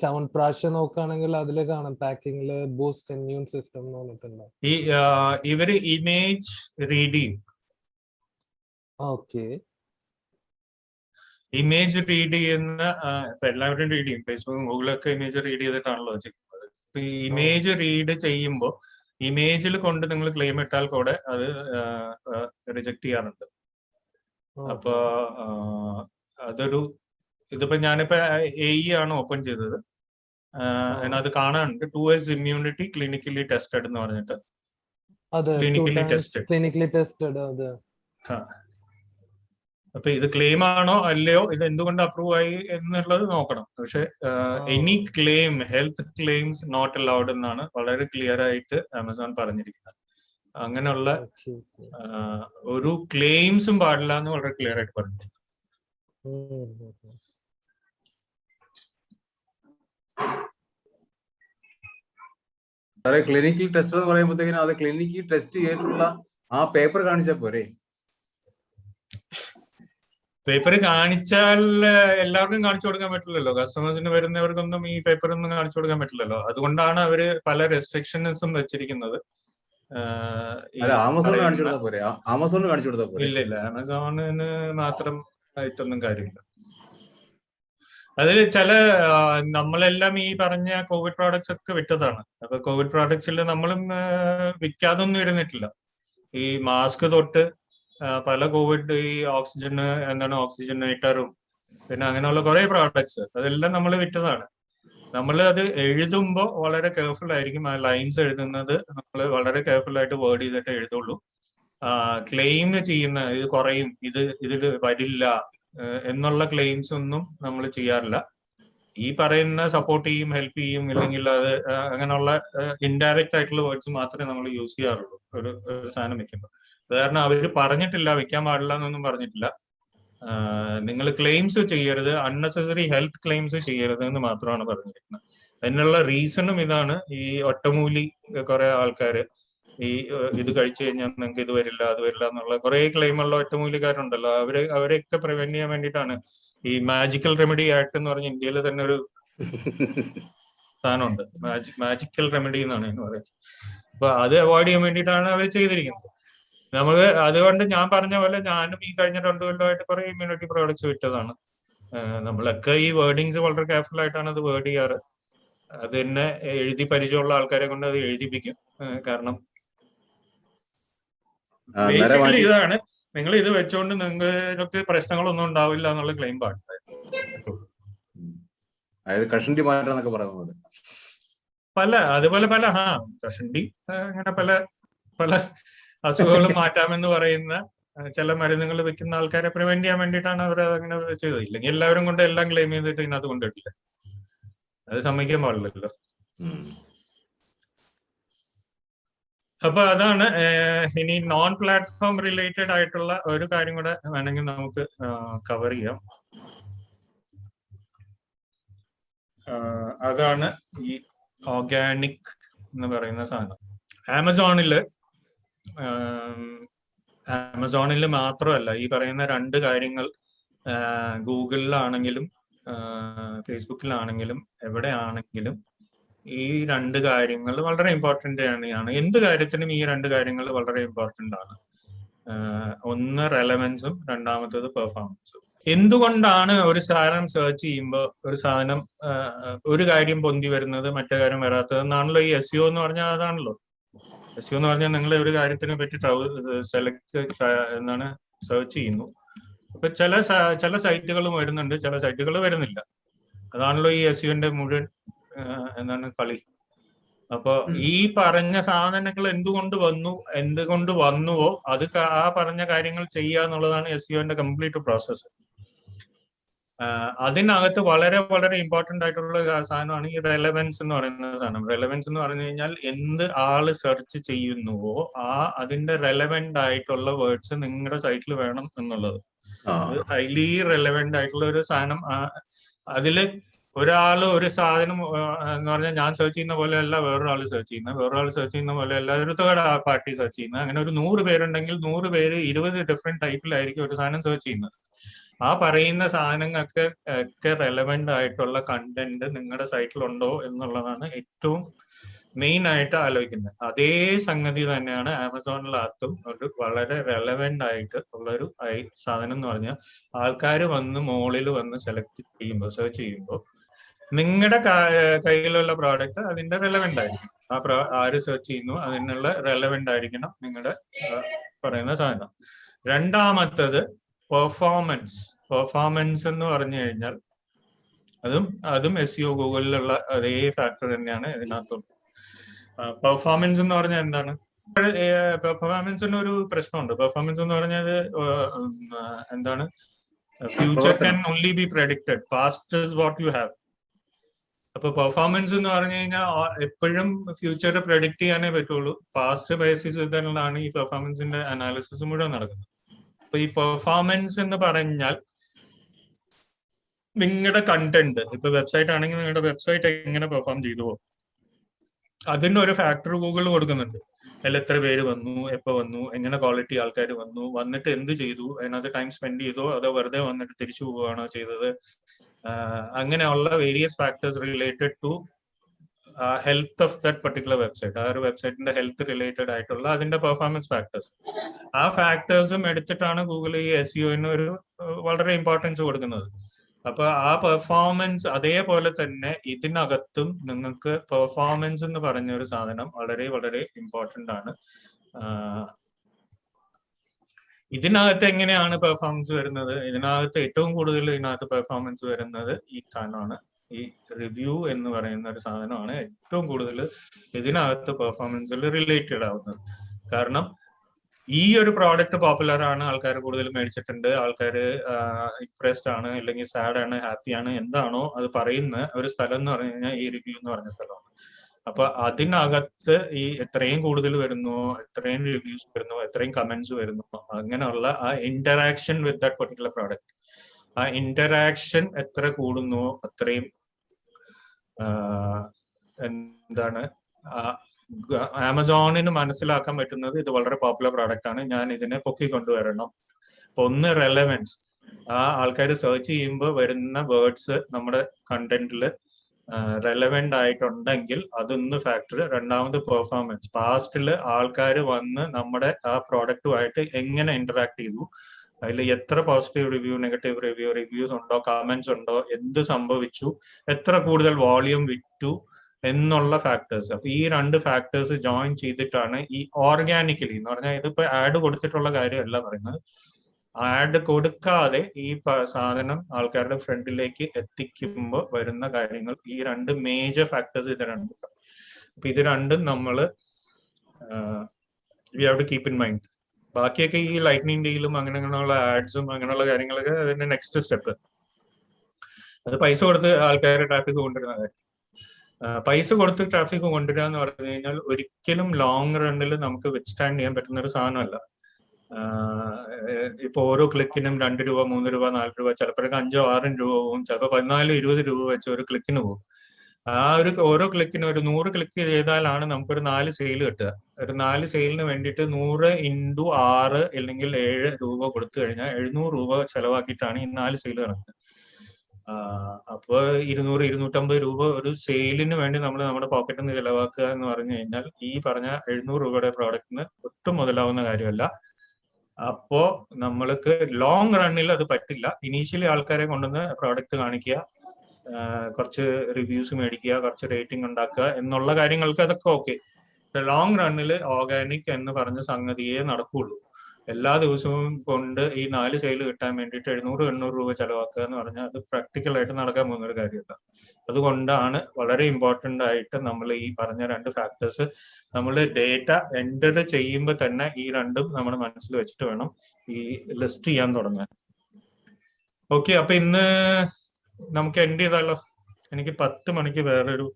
ചവൻപ്രാശ് നോക്കുകയാണെങ്കിൽ അതില് കാണാം പാക്കിങ്ങില് ബൂസ്റ്റ് ഇമ്മ്യൂൺ സിസ്റ്റം എന്ന് പറഞ്ഞിട്ടുണ്ടാവും. ഇവര് ഇമേജ് റീഡ് ചെയ്യും. ഓക്കെ. ഇമേജ് റീഡ് ചെയ്യുന്ന ഇപ്പൊ എല്ലാവരും റീഡ് ചെയ്യും. ഫേസ്ബുക്കും ഗൂഗിളൊക്കെ ഇമേജ് റീഡ് ചെയ്തിട്ടാണല്ലോ ചെയ്യുന്നത്. ഇപ്പൊ ഈ ഇമേജ് റീഡ് ചെയ്യുമ്പോൾ ഇമേജിൽ കൊണ്ട് നിങ്ങൾ ക്ലെയിം ഇട്ടാൽ കൂടെ അത് റിജക്ട് ചെയ്യാറുണ്ട്. അപ്പൊ ഇതിപ്പോ ഞാനിപ്പോ AE ആണ് ഓപ്പൺ ചെയ്തത്. അതിനകത്ത് കാണാനുണ്ട് 2S ഇമ്മ്യൂണിറ്റി ക്ലിനിക്കലി ടെസ്റ്റഡ് എന്ന് പറഞ്ഞിട്ട്. Clinically tested. അപ്പൊ ഇത് ക്ലെയിം ആണോ അല്ലയോ, ഇത് എന്തുകൊണ്ട് അപ്രൂവ് ആയി എന്നുള്ളത് നോക്കണം. പക്ഷെ any claim, health claims not allowed എന്നാണ് വളരെ ക്ലിയർ ആയിട്ട് ആമസോൺ പറഞ്ഞിരിക്കുന്നത്. അങ്ങനെയുള്ള ഒരു ക്ലെയിംസും പാടില്ല എന്ന് വളരെ ക്ലിയർ ആയിട്ട് പറഞ്ഞു. ക്ലിനിക്കൽ ടെസ്റ്റ് എന്ന് പറയുമ്പോഴത്തേക്കിനും അത് ക്ലിനിക്കൽ ടെസ്റ്റ് ചെയ്തിട്ടുള്ള ആ പേപ്പർ കാണിച്ചാൽ പോരെ? പേപ്പർ കാണിച്ചാൽ എല്ലാവർക്കും കാണിച്ചു കൊടുക്കാൻ പറ്റില്ലല്ലോ. കസ്റ്റമേഴ്സിന് വരുന്നവർക്കൊന്നും ഈ പേപ്പർ ഒന്നും കാണിച്ചു കൊടുക്കാൻ പറ്റില്ലല്ലോ. അതുകൊണ്ടാണ് അവര് പല റെസ്ട്രിക്ഷൻസും വെച്ചിരിക്കുന്നത്. ഇല്ല, ഇല്ല, ആമസോണിന് മാത്രം ആയിട്ടൊന്നും കാര്യമില്ല. അതിൽ ചില നമ്മളെല്ലാം ഈ പറഞ്ഞ കോവിഡ് പ്രോഡക്ട്സ് ഒക്കെ വിറ്റതാണ്. അപ്പൊ കോവിഡ് പ്രോഡക്ട്സിൽ നമ്മളും വിൽക്കാതൊന്നും ഇരുന്നിട്ടില്ല. ഈ മാസ്ക് തൊട്ട് പല കോവിഡ് ഈ ഓക്സിജനേറ്ററും പിന്നെ അങ്ങനെയുള്ള കുറെ പ്രോഡക്ട്സ് അതെല്ലാം നമ്മൾ വിറ്റതാണ്. നമ്മൾ അത് എഴുതുമ്പോൾ വളരെ കെയർഫുൾ ആയിരിക്കും. ആ ലൈൻസ് എഴുതുന്നത് നമ്മൾ വളരെ കെയർഫുൾ ആയിട്ട് വേർഡ് ചെയ്തിട്ട് എഴുതുള്ളൂ. ക്ലെയിം ചെയ്യുന്ന ഇത് കുറയും, ഇതിൽ വരില്ല എന്നുള്ള ക്ലെയിംസ് ഒന്നും നമ്മൾ ചെയ്യാറില്ല. ഈ പറയുന്ന സപ്പോർട്ട് ചെയ്യും, ഹെൽപ്പ് ചെയ്യും, ഇല്ലെങ്കിൽ അത് അങ്ങനെയുള്ള ഇൻഡയറക്റ്റ് ആയിട്ടുള്ള വേർഡ്സ് മാത്രമേ നമ്മൾ യൂസ് ചെയ്യാറുള്ളൂ ഒരു സാധനം വെക്കുമ്പോൾ. അത് കാരണം അവര് പറഞ്ഞിട്ടില്ല വെക്കാൻ പാടില്ല എന്നൊന്നും പറഞ്ഞിട്ടില്ല. നിങ്ങൾ ക്ലെയിംസ് ചെയ്യരുത്, അൺനെസസറി ഹെൽത്ത് ക്ലെയിംസ് ചെയ്യരുത് എന്ന് മാത്രമാണ് പറഞ്ഞിരിക്കുന്നത്. അതിനുള്ള റീസണും ഇതാണ്. ഈ ഒറ്റമൂലി കുറെ ആൾക്കാര് ഇത് കഴിച്ചു കഴിഞ്ഞാൽ നിങ്ങൾക്ക് ഇത് വരില്ല അത് വരില്ല എന്നുള്ള കുറെ ക്ലെയിമുള്ള ഒറ്റമൂലിക്കാരുണ്ടല്ലോ. അവരെയൊക്കെ പ്രിവെന്റ് ചെയ്യാൻ വേണ്ടിയിട്ടാണ് ഈ മാജിക്കൽ റെമഡി ആക്ട് എന്ന് പറഞ്ഞ ഇന്ത്യയിൽ തന്നെ ഒരു സാധനമുണ്ട്. മാജിക്കൽ റെമഡി എന്നാണ് എന്ന് പറയുന്നത്. അപ്പൊ അത് അവോയ്ഡ് ചെയ്യാൻ വേണ്ടിയിട്ടാണ് അവർ ചെയ്തിരിക്കുന്നത്. നമുക്ക് അതുകൊണ്ട് ഞാൻ പറഞ്ഞ പോലെ ഞാനും ഈ കഴിഞ്ഞ 2 കൊല്ലമായിട്ട് കുറെ ഇമ്മ്യൂണിറ്റി പ്രോഡക്ട്സ് വിറ്റതാണ്. നമ്മളൊക്കെ ഈ വേർഡിങ്സ് വളരെ കെയർഫുൾ ആയിട്ടാണ് അത് വേർഡ് ചെയ്യാറ്. അത് തന്നെ എഴുതി പരിചയമുള്ള ആൾക്കാരെ കൊണ്ട് അത് എഴുതിപ്പിക്കും. കാരണം ബേസിക്കലി ഇതാണ്, നിങ്ങൾ ഇത് വെച്ചോണ്ട് നിങ്ങൾക്ക് പ്രശ്നങ്ങളൊന്നും ഉണ്ടാവില്ല എന്നുള്ള ക്ലെയിം പാടില്ല. അതുപോലെ പല കഷണ്ടി അങ്ങനെ പല അസുഖങ്ങളും മാറ്റാമെന്ന് പറയുന്ന ചില മരുന്നുകൾ വെക്കുന്ന ആൾക്കാരെ പ്രിവെന്റ് ചെയ്യാൻ വേണ്ടിയിട്ടാണ് അവർ അങ്ങനെ ചെയ്തത്. ഇല്ലെങ്കിൽ എല്ലാവരും കൊണ്ട് എല്ലാം ക്ലെയിം ചെയ്തിട്ട് ഇതിനകത്ത് കൊണ്ടിട്ടില്ല. അത് സമ്മതിക്കാൻ പാടില്ലല്ലോ. അപ്പൊ അതാണ്. ഇനി നോൺ പ്ലാറ്റ്ഫോം റിലേറ്റഡ് ആയിട്ടുള്ള ഒരു കാര്യം കൂടെ വേണമെങ്കിൽ നമുക്ക് കവർ ചെയ്യാം. അതാണ് ഈ ഓർഗാനിക് എന്ന് പറയുന്ന സാധനം. ആമസോണിൽ മാത്രമല്ല, ഈ പറയുന്ന രണ്ട് കാര്യങ്ങൾ ഗൂഗിളിലാണെങ്കിലും ഫേസ്ബുക്കിലാണെങ്കിലും എവിടെയാണെങ്കിലും ഈ രണ്ട് കാര്യങ്ങൾ വളരെ ഇമ്പോർട്ടന്റ് ആണ്. എന്ത് കാര്യത്തിനും ഈ രണ്ട് കാര്യങ്ങൾ വളരെ ഇമ്പോർട്ടന്റ് ആണ്. ഒന്ന് റെലവൻസും, രണ്ടാമത്തത് പെർഫോമൻസും. എന്തുകൊണ്ടാണ് ഒരു സാധനം സെർച്ച് ചെയ്യുമ്പോൾ ഒരു സാധനം ഒരു കാര്യം പൊന്തി വരുന്നത് മറ്റേ കാര്യം വരാത്തത് എന്നാണല്ലോ ഈ SEO എന്ന് പറഞ്ഞാൽ. അതാണല്ലോ SEO എന്ന് പറഞ്ഞാൽ നിങ്ങൾ ഒരു കാര്യത്തിനെ പറ്റി സെർച്ച് ചെയ്യുന്നു. അപ്പൊ ചില സൈറ്റുകൾ വരുന്നുണ്ട്, ചില സൈറ്റുകൾ വരുന്നില്ല. അതാണല്ലോ ഈ SEOന്റെ മുഴുവൻ കളി. അപ്പൊ ഈ പറഞ്ഞ സാധനങ്ങൾ എന്തുകൊണ്ട് വന്നുവോ അത് ആ പറഞ്ഞ കാര്യങ്ങൾ ചെയ്യുക എന്നുള്ളതാണ് SEOന്റെ കംപ്ലീറ്റ് പ്രോസസ്സ്. അതിനകത്ത് വളരെ വളരെ ഇമ്പോർട്ടന്റ് ആയിട്ടുള്ള സാധനമാണ് ഈ റെലവൻസ് എന്ന് പറയുന്ന സാധനം. റെലവൻസ് എന്ന് പറഞ്ഞു കഴിഞ്ഞാൽ എന്ത് ആള് സെർച്ച് ചെയ്യുന്നുവോ അതിന്റെ റെലവെന്റ് ആയിട്ടുള്ള വേർഡ്സ് നിങ്ങളുടെ സൈറ്റിൽ വേണം എന്നുള്ളത്. ഹൈലി റെലവെന്റ് ആയിട്ടുള്ള ഒരു സാധനം. അതില് ഒരാള് ഒരു സാധനം എന്ന് പറഞ്ഞാൽ ഞാൻ സെർച്ച് ചെയ്യുന്ന പോലെ അല്ല വേറൊരാൾ സെർച്ച് ചെയ്യുന്ന പോലെ അല്ല ഒരു തേർഡ് പാർട്ടി സെർച്ച് ചെയ്യുന്നത്. അങ്ങനെ ഒരു 100 പേരുണ്ടെങ്കിൽ 100 പേര് 20 ഡിഫറെന്റ് ടൈപ്പിലായിരിക്കും ഒരു സാധനം സെർച്ച് ചെയ്യുന്നത്. ആ പറയുന്ന സാധനങ്ങൾക്ക് റെലവെന്റ് ആയിട്ടുള്ള കണ്ടന്റ് നിങ്ങളുടെ സൈറ്റിലുണ്ടോ എന്നുള്ളതാണ് ഏറ്റവും മെയിൻ ആയിട്ട് ആലോചിക്കുന്നത്. അതേ സംഗതി തന്നെയാണ് ആമസോണിനകത്തും ഒരു വളരെ റെലവെന്റ് ആയിട്ട് ഉള്ള ഒരു സാധനം എന്ന് പറഞ്ഞാൽ ആൾക്കാർ വന്ന് മുകളിൽ വന്ന് സെർച്ച് ചെയ്യുമ്പോൾ നിങ്ങളുടെ കയ്യിലുള്ള പ്രോഡക്റ്റ് അതിന്റെ റെലവെന്റ് ആയിരിക്കും. ആര് സെർച്ച് ചെയ്യുന്നു അതിനുള്ള റെലവെന്റ് ആയിരിക്കണം നിങ്ങളുടെ പറയുന്ന സാധനം. രണ്ടാമത്തത് പെർഫോമൻസ് എന്ന് പറഞ്ഞു കഴിഞ്ഞാൽ അതും SEO ഗൂഗിളിലുള്ള അതേ ഫാക്ടർ തന്നെയാണ് ഇതിനകത്തും. പെർഫോമൻസ് എന്ന് പറഞ്ഞാൽ എന്താണ്? പെർഫോമൻസിന് ഒരു പ്രശ്നമുണ്ട്. പെർഫോമൻസ് എന്ന് പറഞ്ഞാൽ എന്താണ്? Future can only B predicted, past is what you have. അപ്പൊ പെർഫോമൻസ് എന്ന് പറഞ്ഞു കഴിഞ്ഞാൽ എപ്പോഴും ഫ്യൂച്ചർ പ്രെഡിക്റ്റ് ചെയ്യാനേ പറ്റുള്ളൂ. പാസ്റ്റ് ബേസിസ് തന്നെയാണ് ഈ പെർഫോമൻസിന്റെ അനാലിസിസ് മുഴുവൻ നടക്കുന്നത്. അപ്പൊ ഈ പെർഫോമൻസ് എന്ന് പറഞ്ഞാൽ നിങ്ങളുടെ കണ്ടന്റ്, ഇപ്പൊ വെബ്സൈറ്റ് ആണെങ്കിൽ നിങ്ങളുടെ വെബ്സൈറ്റ് എങ്ങനെ പെർഫോം ചെയ്തുവോ അതിന്റെ ഒരു ഫാക്ടർ ഗൂഗിൾ കൊടുക്കുന്നുണ്ട്. അതിൽ എത്ര പേര് വന്നു, എപ്പോ വന്നു, എങ്ങനെ ക്വാളിറ്റി ആൾക്കാർ വന്നിട്ട് എന്ത് ചെയ്തു, അതിനകത്ത് ടൈം സ്പെൻഡ് ചെയ്തോ അതോ വെറുതെ വന്നിട്ട് തിരിച്ചു പോവുകയാണോ ചെയ്തത്, അങ്ങനെയുള്ള various factors related to health of that particular website. ആ ഒരു വെബ്സൈറ്റിന്റെ ഹെൽത്ത് റിലേറ്റഡ് ആയിട്ടുള്ള അതിന്റെ പെർഫോമൻസ് ഫാക്ടേഴ്സ്. ആ ഫാക്ടേഴ്സും എടുത്തിട്ടാണ് ഗൂഗിൾ ഈ SEOന് ഒരു വളരെ ഇമ്പോർട്ടൻസ് കൊടുക്കുന്നത്. അപ്പൊ ആ പെർഫോമൻസ് അതേപോലെ തന്നെ ഇതിനകത്തും നിങ്ങൾക്ക് പെർഫോമൻസ് എന്ന് പറഞ്ഞ ഒരു സാധനം വളരെ വളരെ ഇമ്പോർട്ടന്റ് ആണ്. ഇതിനകത്ത് എങ്ങനെയാണ് പെർഫോമൻസ് വരുന്നത്? ഇതിനകത്ത് ഏറ്റവും കൂടുതൽ ഇതിനകത്ത് പെർഫോമൻസ് വരുന്നത് ഈ സാധനമാണ്. ഈ റിവ്യൂ എന്ന് പറയുന്ന ഒരു സാധനമാണ് ഏറ്റവും കൂടുതൽ ഇതിനകത്ത് പെർഫോമൻസിൽ റിലേറ്റഡ് ആവുന്നത്. കാരണം ഈ ഒരു പ്രോഡക്റ്റ് പോപ്പുലർ ആണ്, ആൾക്കാർ കൂടുതൽ മേടിച്ചിട്ടുണ്ട്, ആൾക്കാർ ഇംപ്രസ്ഡ് ആണ്, അല്ലെങ്കിൽ സാഡ് ആണ്, ഹാപ്പി ആണ്, എന്താണോ അത് പറയുന്ന ഒരു സ്ഥലം എന്ന് പറഞ്ഞു കഴിഞ്ഞാൽ ഈ റിവ്യൂ എന്ന് പറഞ്ഞ സ്ഥലമാണ്. അപ്പൊ അതിനകത്ത് ഈ എത്രയും കൂടുതൽ വരുന്നു, എത്രയും റിവ്യൂസ് വരുന്നു, എത്രയും കമന്റ്സ് വരുന്നു, അങ്ങനെയുള്ള ആ interaction with that particular product, ആ ഇന്ററാക്ഷൻ എത്ര കൂടുന്നു അത്രയും എന്താണ് ആമസോണിന് മനസ്സിലാക്കാൻ പറ്റുന്നത് ഇത് വളരെ പോപ്പുലർ പ്രോഡക്റ്റ് ആണ്, ഞാൻ ഇതിനെ പൊക്കിക്കൊണ്ടുവരണം. അപ്പൊ ഒന്ന് റെലവൻസ്, ആ ആൾക്കാർ സെർച്ച് ചെയ്യുമ്പോൾ വരുന്ന വേർഡ്സ് നമ്മുടെ കണ്ടന്റിൽ റെലവെന്റ് ആയിട്ടുണ്ടെങ്കിൽ അതൊന്ന് ഫാക്ടർ. രണ്ടാമത് പെർഫോമൻസ്, പാസ്റ്റില് ആൾക്കാർ വന്ന് നമ്മുടെ ആ പ്രോഡക്റ്റുമായിട്ട് എങ്ങനെ ഇന്ററാക്ട് ചെയ്തു, അതിൽ എത്ര പോസിറ്റീവ് റിവ്യൂ, നെഗറ്റീവ് റിവ്യൂസ് ഉണ്ടോ, കമന്റ്സ് ഉണ്ടോ, എന്ത് സംഭവിച്ചു, എത്ര കൂടുതൽ വോളിയം വിറ്റു എന്നുള്ള ഫാക്ടേഴ്സ്. അപ്പൊ ഈ രണ്ട് ഫാക്ടേഴ്സ് ജോയിൻ ചെയ്തിട്ടാണ് ഈ ഓർഗാനിക്കലി എന്ന് പറഞ്ഞാൽ, ഇതിപ്പോ ആഡ് കൊടുത്തിട്ടുള്ള കാര്യമല്ല പറയുന്നത്, ആഡ് കൊടുക്കാതെ ഈ സാധനം ആൾക്കാരുടെ ഫ്രണ്ടിലേക്ക് എത്തിക്കുമ്പോൾ വരുന്ന കാര്യങ്ങൾ, ഈ രണ്ട് മേജർ ഫാക്ടേഴ്സ് ഇത് രണ്ടും. അപ്പൊ ഇത് രണ്ടും നമ്മൾ we have to keep in mind. ബാക്കിയൊക്കെ ഈ ലൈറ്റ്നിങ് ഡീലും അങ്ങനെയുള്ള ആഡ്സും അങ്ങനെയുള്ള കാര്യങ്ങളൊക്കെ അതിന്റെ നെക്സ്റ്റ് സ്റ്റെപ്പ്. അത് പൈസ കൊടുത്ത് ആൾക്കാരെ ട്രാഫിക് കൊണ്ടുവരുന്ന കാര്യം. പൈസ കൊടുത്ത് ട്രാഫിക് കൊണ്ടുവരിക എന്ന് പറഞ്ഞു കഴിഞ്ഞാൽ ഒരിക്കലും ലോങ് റണ്ണിൽ നമുക്ക് വിത്ത്സ്റ്റാൻഡ് ചെയ്യാൻ പറ്റുന്ന ഒരു സാധനമല്ല. ഇപ്പൊ ഓരോ ക്ലിക്കിനും 2 രൂപ 3 രൂപ 4 രൂപ, ചിലപ്പോഴൊക്കെ 5 6 രൂപ പോകും, ചിലപ്പോൾ 14 20 രൂപ വെച്ച് ഒരു ക്ലിക്കിന് പോകും. ഓരോ ക്ലിക്കിന് ഒരു 100 ക്ലിക്ക് ചെയ്താലാണ് നമുക്കൊരു 4 സെയിൽ കിട്ടുക. ഒരു 4 സെയിലിന് വേണ്ടിയിട്ട് 100 × 6 അല്ലെങ്കിൽ 7 രൂപ കൊടുത്തു കഴിഞ്ഞാൽ 700 രൂപ ചെലവാക്കിയിട്ടാണ് ഈ 4 സെയിൽ നടക്കുന്നത്. അപ്പൊ 200 250 രൂപ ഒരു സെയിലിന് വേണ്ടി നമ്മൾ നമ്മുടെ പോക്കറ്റിൽ നിന്ന് ചെലവാക്കുക എന്ന് പറഞ്ഞു കഴിഞ്ഞാൽ ഈ പറഞ്ഞ 700 രൂപയുടെ പ്രോഡക്റ്റിന് ഒട്ടും മുതലാവുന്ന കാര്യമല്ല. അപ്പോ നമ്മൾക്ക് ലോങ് റണ്ണിൽ അത് പറ്റില്ല. ഇനീഷ്യലി ആൾക്കാരെ കൊണ്ടുവന്ന് പ്രോഡക്റ്റ് കാണിക്കുക, കുറച്ച് റിവ്യൂസ് മേടിക്കുക, കുറച്ച് റേറ്റിംഗ് ഉണ്ടാക്കുക എന്നുള്ള കാര്യങ്ങൾക്ക് അതൊക്കെ ഓക്കെ. ലോങ് റണ്ണിൽ ഓർഗാനിക് എന്ന് പറഞ്ഞ സംഗതിയെ നടക്കുള്ളൂ. എല്ലാ ദിവസവും കൊണ്ട് ഈ 4 സെയിൽ കിട്ടാൻ വേണ്ടിയിട്ട് 700-800 രൂപ ചെലവാക്കുക എന്ന് പറഞ്ഞാൽ അത് പ്രാക്ടിക്കലായിട്ട് നടക്കാൻ പോകുന്ന ഒരു കാര്യമല്ല. അതുകൊണ്ടാണ് വളരെ ഇമ്പോർട്ടന്റ് ആയിട്ട് നമ്മൾ ഈ പറഞ്ഞ 2 ഫാക്ടേഴ്സ് നമ്മൾ ഡേറ്റ എൻ്റർ ചെയ്യുമ്പോൾ തന്നെ ഈ രണ്ടും നമ്മൾ മനസ്സിൽ വെച്ചിട്ട് വേണം ഈ ലിസ്റ്റ് ചെയ്യാൻ തുടങ്ങാൻ. ഓക്കെ, അപ്പൊ ഇന്ന് നമുക്ക് എൻഡ് ചെയ്താലോ? എനിക്ക് 10 മണിക്ക് വേറൊരു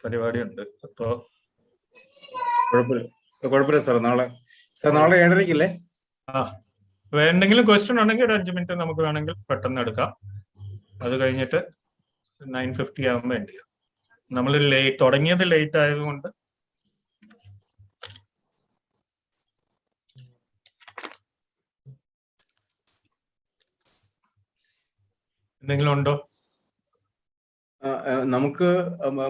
പരിപാടി ഉണ്ട്. അപ്പൊ കുഴപ്പമില്ല സാർ, നാളെ 7:30-ല്ലേ? എന്തെങ്കിലും ക്വസ്റ്റ്യൻ ഉണ്ടെങ്കിൽ ഒരു 5 മിനിറ്റ് നമുക്ക് വേണമെങ്കിൽ പെട്ടെന്ന് എടുക്കാം. അത് കഴിഞ്ഞിട്ട് 9:50 ആകുമ്പോൾ എൻഡ് ചെയ്യാം. നമ്മൾ തുടങ്ങിയത് ലേറ്റ് ആയതുകൊണ്ട് എന്തെങ്കിലും ഉണ്ടോ? നമുക്ക്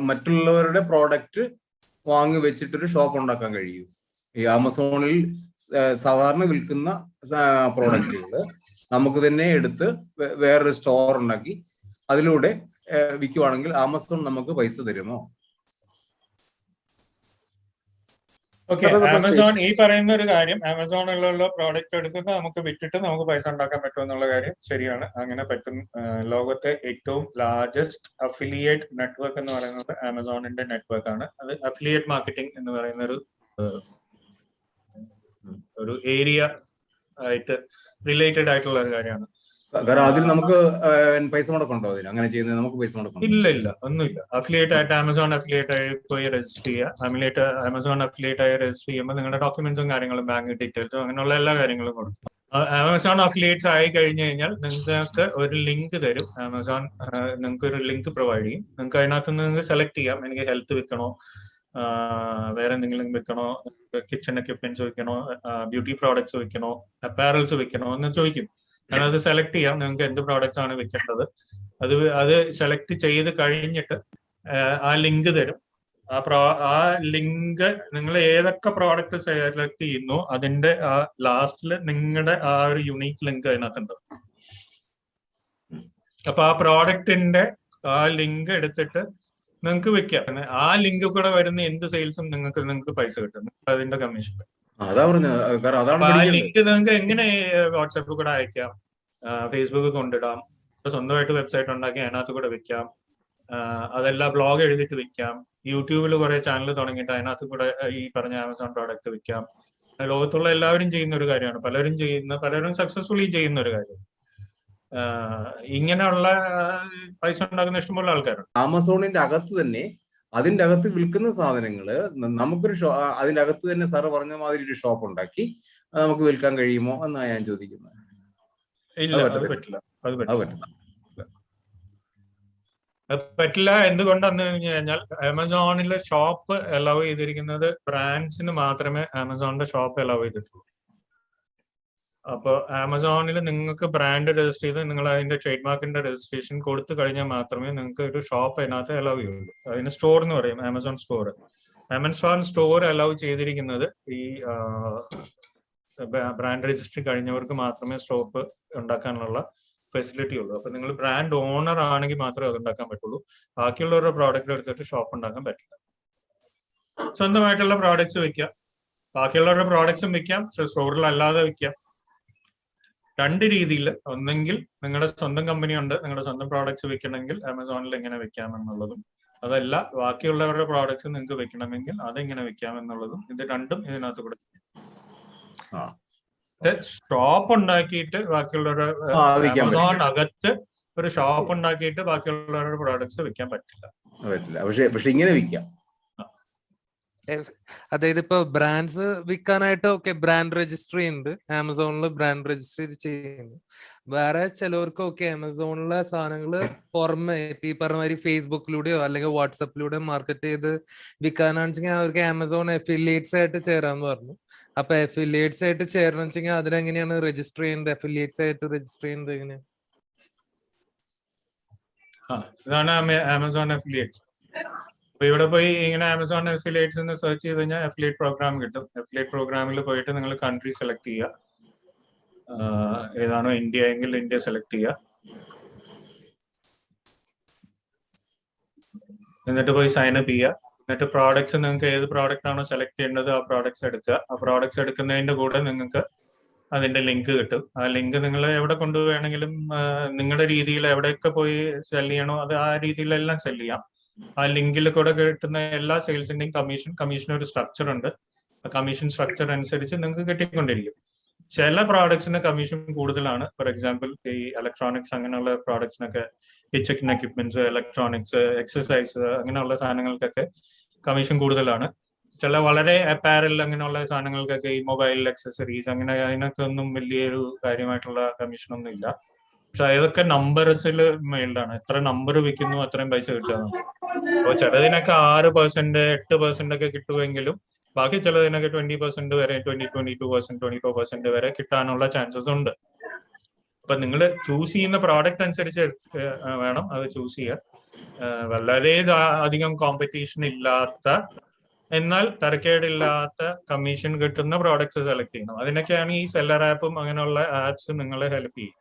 മറ്റുള്ളവരുടെ പ്രോഡക്റ്റ് വാങ്ങി വെച്ചിട്ടൊരു ഷോപ്പ് ഉണ്ടാക്കാൻ കഴിയും. ഈ ആമസോണിൽ സാധാരണ വിൽക്കുന്ന പ്രോഡക്റ്റുകൾ നമുക്ക് തന്നെ എടുത്ത് വേറൊരു സ്റ്റോർ ഉണ്ടാക്കി അതിലൂടെ വിൽക്കുവാണെങ്കിൽ ആമസോൺ നമുക്ക് പൈസ തരുമോ? ഓക്കെ, ആമസോൺ ഈ പറയുന്ന ഒരു കാര്യം, ആമസോണിലുള്ള പ്രോഡക്റ്റ് എടുത്തിട്ട് നമുക്ക് വിറ്റിട്ട് നമുക്ക് പൈസ ഉണ്ടാക്കാൻ പറ്റുമെന്നുള്ള കാര്യം ശരിയാണ്. അങ്ങനെ പറ്റും. ലോകത്തെ ഏറ്റവും ലാർജസ്റ്റ് അഫിലിയേറ്റ് നെറ്റ്വർക്ക് എന്ന് പറയുന്നത് ആമസോണിന്റെ നെറ്റ്വർക്ക് ആണ്. അത് അഫിലിയേറ്റ് മാർക്കറ്റിംഗ് എന്ന് പറയുന്ന ഒരു ഏരിയ ആയിട്ട് റിലേറ്റഡ് ആയിട്ടുള്ള ഒരു കാര്യമാണ്. അതിൽ നമുക്ക് പൈസ മുടക്കുണ്ടോ? അതിൽ അങ്ങനെ ചെയ്യുന്നത് നമുക്ക് പൈസ മുടക്കുണ്ടോ? ഇല്ല, ഒന്നുമില്ല. അഫിലിയേറ്റ് ആയിട്ട് ആമസോൺ അഫിലിയേറ്റ് ആയി പോയി രജിസ്റ്റർ ചെയ്യുക. ആമസോൺ അഫിലിയേറ്റ് ആയി രജിസ്റ്റർ ചെയ്യുമ്പോൾ നിങ്ങളുടെ ഡോക്യുമെന്റ്സും കാര്യങ്ങളും ബാങ്ക് ഡീറ്റെയിൽസും അങ്ങനെയുള്ള എല്ലാ കാര്യങ്ങളും കൊടുക്കും. ആമസോൺ അഫിലിയേറ്റ്സ് ആയി കഴിഞ്ഞു കഴിഞ്ഞാൽ നിങ്ങൾക്ക് ഒരു ലിങ്ക് തരും. ആമസോൺ നിങ്ങൾക്ക് ഒരു ലിങ്ക് പ്രൊവൈഡ് ചെയ്യും. നിങ്ങൾക്ക് അതിനകത്ത് നിങ്ങൾക്ക് സെലക്ട് ചെയ്യാം, എനിക്ക് ഹെൽത്ത് വിൽക്കണോ, വേറെ എന്തെങ്കിലും വിൽക്കണോ, കിച്ചൺ എക്യുപ്മെന്റ്സ് വിൽക്കണോ, ബ്യൂട്ടി പ്രോഡക്ട്സ് വിൽക്കണോ, അപ്പാരൽസ് വിൽക്കണോ എന്ന് ചോദിക്കും. അത് സെലക്ട് ചെയ്യാം നിങ്ങൾക്ക് എന്ത് പ്രോഡക്റ്റ് ആണ് വിൽക്കേണ്ടത്. അത് സെലക്ട് ചെയ്ത് കഴിഞ്ഞിട്ട് ആ ലിങ്ക് തരും. ആ ലിങ്ക് നിങ്ങൾ ഏതൊക്കെ പ്രോഡക്റ്റ് സെലക്ട് ചെയ്യുന്നു അതിന്റെ ആ ലാസ്റ്റില് നിങ്ങളുടെ ആ ഒരു യുണീക്ക് ലിങ്ക് അതിനകത്തുണ്ട്. അപ്പൊ ആ പ്രോഡക്റ്റിന്റെ ആ ലിങ്ക് എടുത്തിട്ട് നിങ്ങൾക്ക് വെക്കാം. ആ ലിങ്ക് കൂടെ വരുന്ന എന്ത് സെയിൽസും നിങ്ങൾക്ക് പൈസ കിട്ടും, അതിന്റെ കമ്മീഷൻ. ആ ലിങ്ക് നിങ്ങൾക്ക് എങ്ങനെ വാട്സാപ്പിൽ കൂടെ അയക്കാം, ഫേസ്ബുക്കിൽ കൊണ്ടിടാം, സ്വന്തമായിട്ട് വെബ്സൈറ്റ് ഉണ്ടാക്കി അതിനകത്ത് കൂടെ വെക്കാം, അതെല്ലാം ബ്ലോഗ് എഴുതിയിട്ട് വെക്കാം, യൂട്യൂബിൽ കുറെ ചാനൽ തുടങ്ങിയിട്ട് അതിനകത്ത് കൂടെ ഈ പറഞ്ഞ ആമസോൺ പ്രോഡക്റ്റ് വെക്കാം. ലോകത്തുള്ള എല്ലാവരും ചെയ്യുന്ന ഒരു കാര്യമാണ്, പലരും സക്സസ്ഫുള്ളി ചെയ്യുന്ന ഒരു കാര്യം. ഇങ്ങനെയുള്ള പൈസ ഉണ്ടാക്കുന്ന ഇഷ്ടംപോലെ ആൾക്കാരുണ്ട്. ആമസോണിന്റെ അകത്ത് തന്നെ അതിന്റെ അകത്ത് വിൽക്കുന്ന സാധനങ്ങള് നമുക്കൊരു അതിന്റെ അകത്ത് തന്നെ സാറ് പറഞ്ഞ മാതിരി ഒരു ഷോപ്പ് ഉണ്ടാക്കി നമുക്ക് വിൽക്കാൻ കഴിയുമോ എന്നാണ് ഞാൻ ചോദിക്കുന്നത്. ഇല്ല, അത് പറ്റില്ല. എന്തുകൊണ്ടെന്ന് പറഞ്ഞു കഴിഞ്ഞാൽ ആമസോണിലെ ഷോപ്പ് അലൗ ചെയ്തിരിക്കുന്നത് ബ്രാൻഡ്സിന് മാത്രമേ ആമസോണിന്റെ ഷോപ്പ് അലൗ ചെയ്തിട്ടുള്ളൂ. അപ്പൊ ആമസോണിൽ നിങ്ങൾക്ക് ബ്രാൻഡ് രജിസ്റ്റർ ചെയ്ത് നിങ്ങൾ അതിന്റെ ട്രേഡ് മാർക്കിന്റെ രജിസ്ട്രേഷൻ കൊടുത്തു കഴിഞ്ഞാൽ മാത്രമേ നിങ്ങൾക്ക് ഒരു ഷോപ്പ് അതിനകത്ത് അലൗ ചെയ്യുള്ളൂ. അതിന് സ്റ്റോർ എന്ന് പറയും, Amazon store. Amazon store allow ചെയ്തിരിക്കുന്നത് ഈ ബ്രാൻഡ് രജിസ്ട്രി കഴിഞ്ഞവർക്ക് മാത്രമേ സ്റ്റോപ്പ് ഉണ്ടാക്കാനുള്ള ഫെസിലിറ്റി ഉള്ളൂ. അപ്പൊ നിങ്ങൾ ബ്രാൻഡ് ഓണർ ആണെങ്കിൽ മാത്രമേ അത് ഉണ്ടാക്കാൻ പറ്റുള്ളൂ. ബാക്കിയുള്ളവരുടെ പ്രോഡക്റ്റ് എടുത്തിട്ട് ഷോപ്പ് ഉണ്ടാക്കാൻ പറ്റില്ല. സ്വന്തമായിട്ടുള്ള പ്രോഡക്ട്സ് വിൽക്കാം, ബാക്കിയുള്ളവരുടെ പ്രോഡക്ട്സും വിൽക്കാം, സ്റ്റോറിൽ അല്ലാതെ വിൽക്കാം. 2 രീതിയിൽ. ഒന്നെങ്കിൽ നിങ്ങളുടെ സ്വന്തം കമ്പനി ഉണ്ട്, നിങ്ങളുടെ സ്വന്തം പ്രോഡക്ട്സ് വിൽക്കണമെങ്കിൽ ആമസോണിൽ എങ്ങനെ വിൽക്കാം എന്നുള്ളതും, അതല്ല ബാക്കിയുള്ളവരുടെ പ്രോഡക്ട്സ് നിങ്ങൾക്ക് വിൽക്കണമെങ്കിൽ അതെങ്ങനെ വിൽക്കാം എന്നുള്ളതും, ഇത് രണ്ടും ഇതിനകത്ത് കൂടെ. ഷോപ്പ് ഉണ്ടാക്കിയിട്ട് ബാക്കിയുള്ളവരുടെ വിൽക്കാൻ പറ്റില്ല. ആമസോണിനകത്ത് ഒരു ഷോപ്പ് ഉണ്ടാക്കിയിട്ട് ബാക്കിയുള്ളവരുടെ പ്രോഡക്ട്സ് വിൽക്കാൻ പറ്റില്ല. പക്ഷെ ഇങ്ങനെ വിൽക്കാം. അതായത് ഇപ്പൊ ബ്രാൻഡ്സ് വിൽക്കാനായിട്ട് ഓക്കെ ബ്രാൻഡ് രജിസ്ട്രി ഉണ്ട്, ആമസോണിൽ ബ്രാൻഡ് രജിസ്ട്രി ചെയ്യുന്നു. വേറെ ചിലവർക്ക് ഓക്കെ ആമസോണിലെ സാധനങ്ങള് പുറമെ ഈ പറഞ്ഞ മാതിരി ഫേസ്ബുക്കിലൂടെയോ അല്ലെങ്കിൽ വാട്സപ്പിലൂടെയോ മാർക്കറ്റ് ചെയ്ത് വിൽക്കാനാണെന്ന് വെച്ചാൽ അവർക്ക് ആമസോൺ അഫിലിയേറ്റ്സ് ആയിട്ട് ചേരാന്ന് പറഞ്ഞു. അപ്പൊ അഫിലിയേറ്റ്സ് ആയിട്ട് ചേരണം വെച്ചാൽ അതിനെങ്ങനെയാണ് രജിസ്റ്റർ ചെയ്യുന്നത്? അഫിലിയേറ്റ്സ് ആയിട്ട് രജിസ്റ്റർ ചെയ്യുന്നത് എങ്ങനെയാണ്? ഇതാണ് ആമസോൺ അഫിലിയേറ്റ്സ്. അപ്പൊ ഇവിടെ പോയി ഇങ്ങനെ ആമസോൺ അഫിലിയേറ്റ്സ് എന്ന് സെർച്ച് ചെയ്ത് കഴിഞ്ഞാൽ അഫിലിയേറ്റ് പ്രോഗ്രാം കിട്ടും. അഫിലിയേറ്റ് പ്രോഗ്രാമിൽ പോയിട്ട് നിങ്ങൾ കൺട്രി സെലക്ട് ചെയ്യുക. ഏതാണോ ഇന്ത്യ എങ്കിൽ ഇന്ത്യ സെലക്ട് ചെയ്യുക. എന്നിട്ട് പോയി സൈൻ അപ്പ് ചെയ്യുക. എന്നിട്ട് പ്രോഡക്ട്സ് നിങ്ങൾക്ക് ഏത് പ്രോഡക്റ്റ് ആണോ സെലക്ട് ചെയ്യേണ്ടത് ആ പ്രോഡക്ട്സ് എടുക്കുക. ആ പ്രോഡക്ട്സ് എടുക്കുന്നതിന്റെ കൂടെ നിങ്ങൾക്ക് അതിന്റെ ലിങ്ക് കിട്ടും. ആ ലിങ്ക് നിങ്ങൾ എവിടെ കൊണ്ടുപോവുകയാണെങ്കിലും നിങ്ങളുടെ രീതിയിൽ എവിടെയൊക്കെ പോയി സെല് ചെയ്യണോ അത് ആ രീതിയിലെല്ലാം സെല് ചെയ്യാം. ആ ലിങ്കിൽ കൂടെ കിട്ടുന്ന എല്ലാ സെയിൽസിന്റെയും കമ്മീഷൻ ഒരു സ്ട്രക്ചർ ഉണ്ട്. ആ കമ്മീഷൻ സ്ട്രക്ചർ അനുസരിച്ച് നിങ്ങൾക്ക് കിട്ടിക്കൊണ്ടിരിക്കും. ചില പ്രോഡക്ട്സിന് കമ്മീഷൻ കൂടുതലാണ്. ഫോർ എക്സാമ്പിൾ ഈ ഇലക്ട്രോണിക്സ് അങ്ങനെയുള്ള പ്രോഡക്ട്സിനൊക്കെ, കിച്ചൺ എക്യുപ്മെന്റ്സ്, ഇലക്ട്രോണിക്സ്, എക്സസൈസ് അങ്ങനെയുള്ള സാധനങ്ങൾക്കൊക്കെ കമ്മീഷൻ കൂടുതലാണ്. ചില വളരെ അപ്പാരൽ അങ്ങനെയുള്ള സാധനങ്ങൾക്കൊക്കെ ഈ മൊബൈൽ അക്സസറീസ് അങ്ങനെ അതിനൊക്കെ ഒന്നും വലിയൊരു കാര്യമായിട്ടുള്ള കമ്മീഷൻ ഒന്നും ഇല്ല. പക്ഷെ അതൊക്കെ നമ്പേഴ്സിൽ മെയിൽഡാണ്. എത്ര നമ്പർ വിൽക്കുന്നു അത്രയും പൈസ കിട്ടുക. അപ്പോൾ ചിലതിനൊക്കെ 6%, 8% ഒക്കെ കിട്ടുമെങ്കിലും ബാക്കി ചിലതിനൊക്കെ 20% വരെ, 22%, 24% വരെ കിട്ടാനുള്ള ചാൻസസ് ഉണ്ട്. അപ്പൊ നിങ്ങൾ ചൂസ് ചെയ്യുന്ന പ്രോഡക്റ്റ് അനുസരിച്ച് വേണം അത് ചൂസ് ചെയ്യാൻ. വളരെ അധികം കോമ്പറ്റീഷൻ ഇല്ലാത്ത എന്നാൽ തരക്കേടില്ലാത്ത കമ്മീഷൻ കിട്ടുന്ന പ്രോഡക്ട്സ് സെലക്ട് ചെയ്യണം. അതിനൊക്കെയാണ് ഈ സെല്ലർ ആപ്പും അങ്ങനെയുള്ള ആപ്സ് നിങ്ങളെ ഹെൽപ്പ് ചെയ്യും.